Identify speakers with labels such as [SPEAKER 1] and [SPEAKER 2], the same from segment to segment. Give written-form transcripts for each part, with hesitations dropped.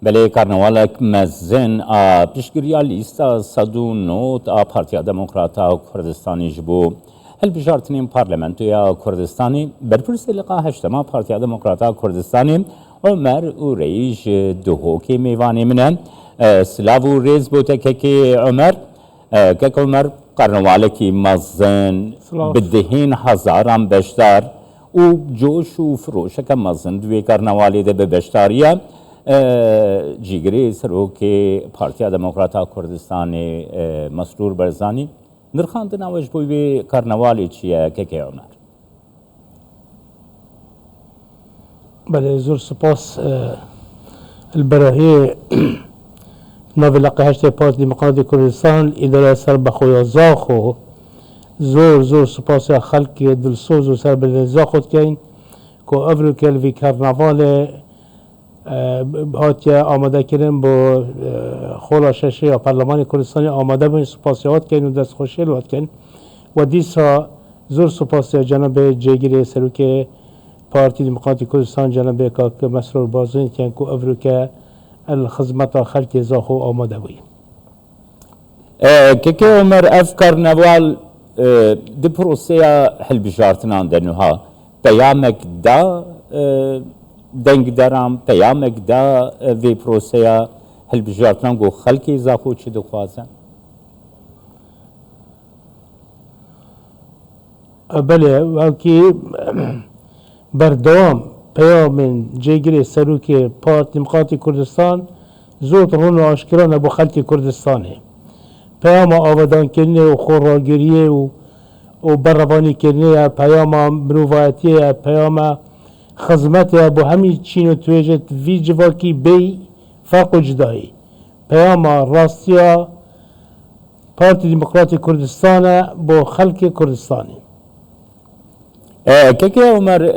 [SPEAKER 1] بله کارنوالک مزن پیشگیری لیستا 109 پارتیا دموکراتا کردستانی جبو هلبجارتنین پارلمانتویا کردستانی برپرس لقا هشتما پارتیا دموکراتا کردستانی عمر و رئیس دهوکی میوانی منن سلاو و ریز بوده که عمر کارنوالکی مزن بدهین هزاران بشدار و جوش و فروش که مزن دوی کارنوالی ده به بشداریه جیگری سروکی پارتیا دموکراتا کردستانی مسرور برزانی نرخاندن اوش بوی کارنوالی چیه که عمر؟
[SPEAKER 2] بله زور سپاس البراهی ناوی لقه هشت پارتی دموکراتی کردستان اداره سر بخویا زاخو زور سپاس خلق دلسوز و سر بلد زاخود کن که افرو کلوی کارنوال هاتیا آماده کردن با خولا ششه یا پارلمان کردستانی آماده بین سپاسیات کن و دست خوشیل واد کن و دیسا زور سپاسی جناب جگیری سروک پارتی دموکراتی کردستان جناب که مسرور بازوین کن که افرو که الخدمت خلق زاخو آماده بی
[SPEAKER 1] که عمر افکار نوال دی پروسه حل بجارتنان دنوها پیامک دا دنگ دارم پیامک دا وی پروسه حل بجارتنان گو خلقی زاخو چی دخوازن؟
[SPEAKER 2] بله وکی بردوام پیام جگری سروک پارتی دموکراتی کردستان زود رون و آشکران ابو خلق کردستانه پیام آودان کنه و خوراگیریه و بروانی کنه پیام مروایتیه پیام خدمت ابو همین چین و تویجت وی جواکی بی فرق و جدایی پیام راستیا پارتی دموکراتی کردستانه با خلق کردستانه
[SPEAKER 1] که عمر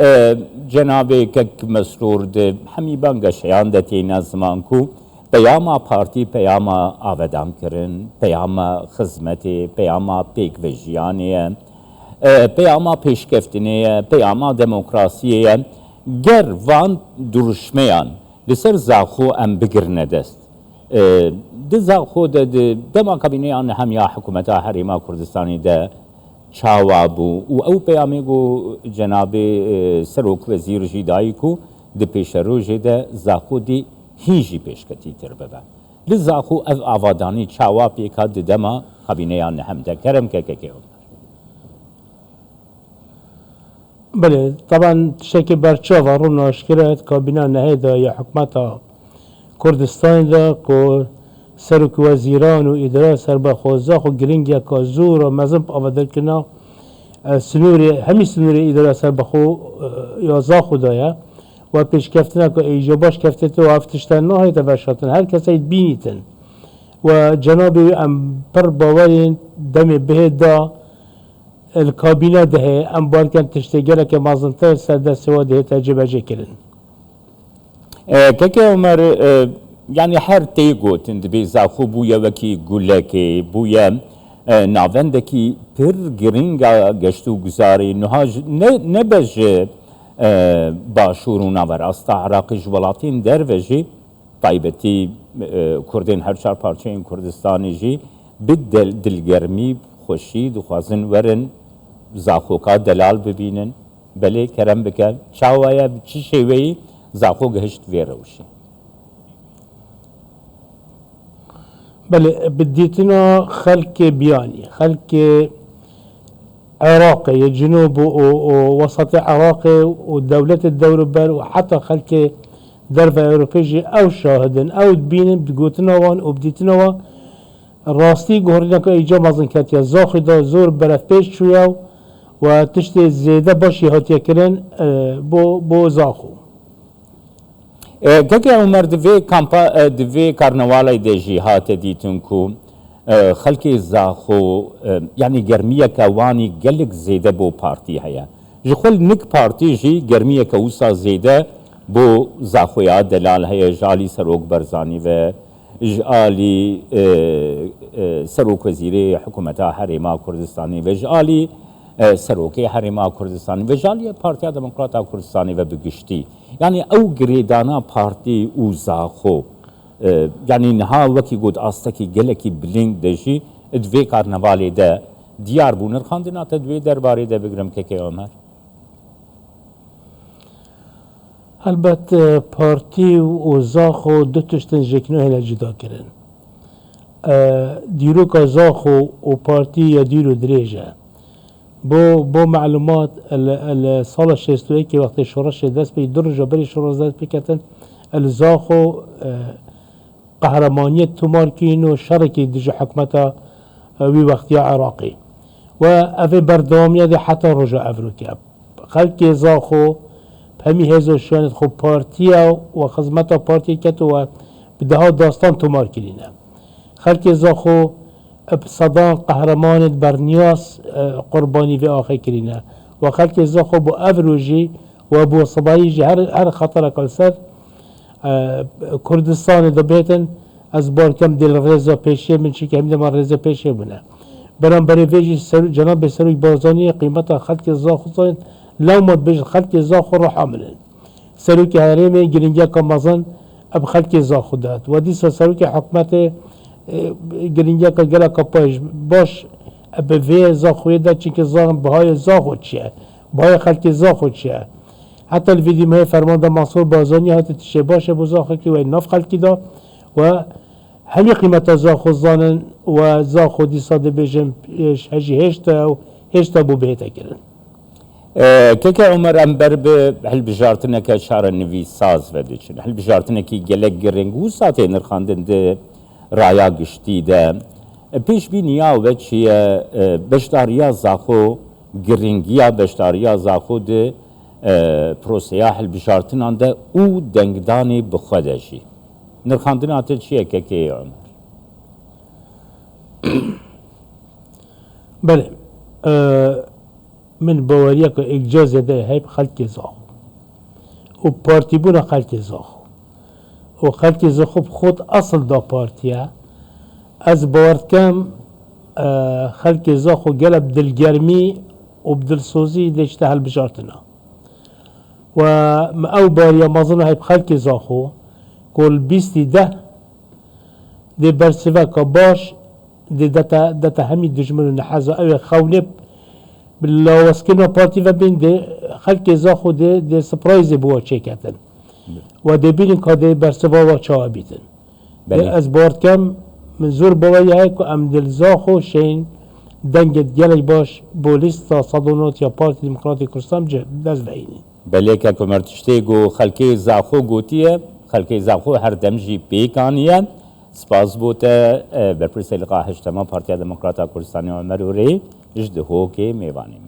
[SPEAKER 1] جناب که مسرور ده همی بانگ شیان ده تینا زمان کو پیاما پارتی پیاما آودان کرن پیاما خدمتی پیاما پیک وجیانیه پیاما پیشکفتنیه پیاما دموکراسیه گر وان درشمیان لسر زاخو ام بگرنه دست ده زاخو ده دما کابینه آن همیا حکومتا حریما کردستانی ده چاوابو و او پیامی گو جناب سروک وزیر جیدایی کو ده پیش رو جده زاخو دی هیجی پیشکتی تر ببن لزاخو او آوادانی چاواب پیکا ده دما کابینه آن هم ده کرم که
[SPEAKER 2] بله طبعا شکل برچه و رو ناشکرات کابینه نهیده یا حکومتا کردستان ده که سرک وزیران و اداره سربخوزاخ و گرینگ یا زور و مزم آوادر کنا همی سنوری اداره سربخو یا زاخو دایا و پیشکفتن که ایجاباش کفتت و افتشتن نهایی تفشاتن هر کسی بینیتن و جناب ام پر باورین دم به دا الکابینه ده ام بارکن تشتگره که مازنتر سرده سوا ده تجربه کرن
[SPEAKER 1] که عمر یعنی هر تی گوتند بی زاخو بویا وکی گلکی بویا ناوندکی پر گرینگا گشتو گزاری نهاج نبج باشور و ناوراست عراقی جوالاتین دروژی طایبتی کردین هر چهار پارچه این کردستانی جی بدل دلگرمی خوشی دخوازن ورن زاخوکا دلال ببینن بله کرم بکن چاوایا چی شوی زاخو گهشت ویروشی
[SPEAKER 2] بله بديتنا خلق بياني خلق عراقي جنوب ووسط عراقي ودولة الدور بر وحتى خلق درفة أوروبية أو شاهدن أو تبين بتقوتنا وان وبديتنا وان راستي جهرنا كإيجا مازن كاتيا زاخدا زور برف بيش شويا وتشتي زيادة باشي هاتيا كرن بو زاخو
[SPEAKER 1] که عمر دوی کارنوالای ده جهات دیتون کو خلق زاخو یعنی گرمیه که وانی گلک زیده بو پارتی هیا جخل نک پارتی جی گرمیه که اوسا زیده بو زاخویا دلال هیا جالی سروک برزانی و جالی سروک وزیر حکومتا حریما کردستانی و جالی سروکی حریما کردستانی و جالی پارتیا دموکراتا کردستانی و بگشتی یعنی او گریدانا پارتی او زاخو يعني نها وكي قد أستكي جلكي بلين دشي دوی کارنوالی ده دیار بونر خاندنات دوی درباره ده بگرم که عمر
[SPEAKER 2] البته پارتی و زاخو دو تشتن جکنو هلا جدا کرن دیرو که زاخو و پارتی یا دیرو دریجه بو معلومات السال 61 که وقت شورش دست به درجه بری شورش دست بکتن الزاخو قهرمانیت تمارکین و شرکی دیجه حکمتا وی وقتی عراقی و اوه بردوامیه ده حتی رجا افروکه خلق زاخو همی هزو شوانت خب پارتیا و خدمتا پارتی کتو و بدها داستان تمار کرینه خلق زاخو صدان قهرمانت برنیاس قربانی و آخه کرینه و خلق زاخو بو افروجی و بو صبایی جی هر خطر کلسر کردستان دا بیتن از بار کم دل رضا پیشه من چی که همین ما رضا پیشه بونه برام برای ویجی جناب سروی بازانی قیمتا خلق زاخو زاین لو مد بج خلق زاخو رو حاملن سروی که هرمه گرینگیا کامازن اب خلق زاخو داد و دیسا سروی که حکمت گرینگیا که گلا کپایش باش اب وی زاخوی داد چی که زاخم بهای زاخو چیه بهای خلق زاخو چیه حتی الویدیو مای فرمانده منصور بازانی هاتی تشه باشه بو زاخو که وی ناف خلقی دا و همی قیمت زاخو زانن و زاخو دیسا ده بجم هجی هشتا بو بهتا کرن
[SPEAKER 1] که عمر امبر به هل بجارتنه که شعر نویس ساز وده چن هل بجارتنه که گلک گرنگو ساته نرخاندن ده رایا گشتی ده پیش بی نیا و چیه بشتاریا زاخو گرنگیا بشتاریا زاخو ده پروسیا هل بجارتنه ده او دنگدانی بخودشی نرخاندن آته چیه که عمر
[SPEAKER 2] بله من باوریا که اجازه ده هیب خلق زاخو و پارتی بونا خلق زاخو و خلق زاخو خود اصل دا پارتیه از باورد کم خلق زاخو گلب دلگرمی و بدلسوزی دشته هل بجارتنا و ما او باریا مظنه هیب خلق زاخو کل بیستی ده برسوه که باش دتا همی دجمن نحازه او خونب بالله وسكنوا بارتي فبين دي خلق زاخو دي سبرايز بوا تشيكاتن ودي بيلين كادي برسوا وچا بيتن از بارد كم من زور بواي هيك ام دل زاخو شين دنگت گلی باش بوليستا صدونات يا بارتي ديمقراطي كردستان دز بعيني
[SPEAKER 1] بلکه کمرتشتی گو خلقی زاخو گوتیه خلقی زاخو هر دمجی پیکانیه سپاس بوده برپرسی لقاء هشتما پارتیا دموکراتا کردستانی عمر اوری اجده هو که میوانیم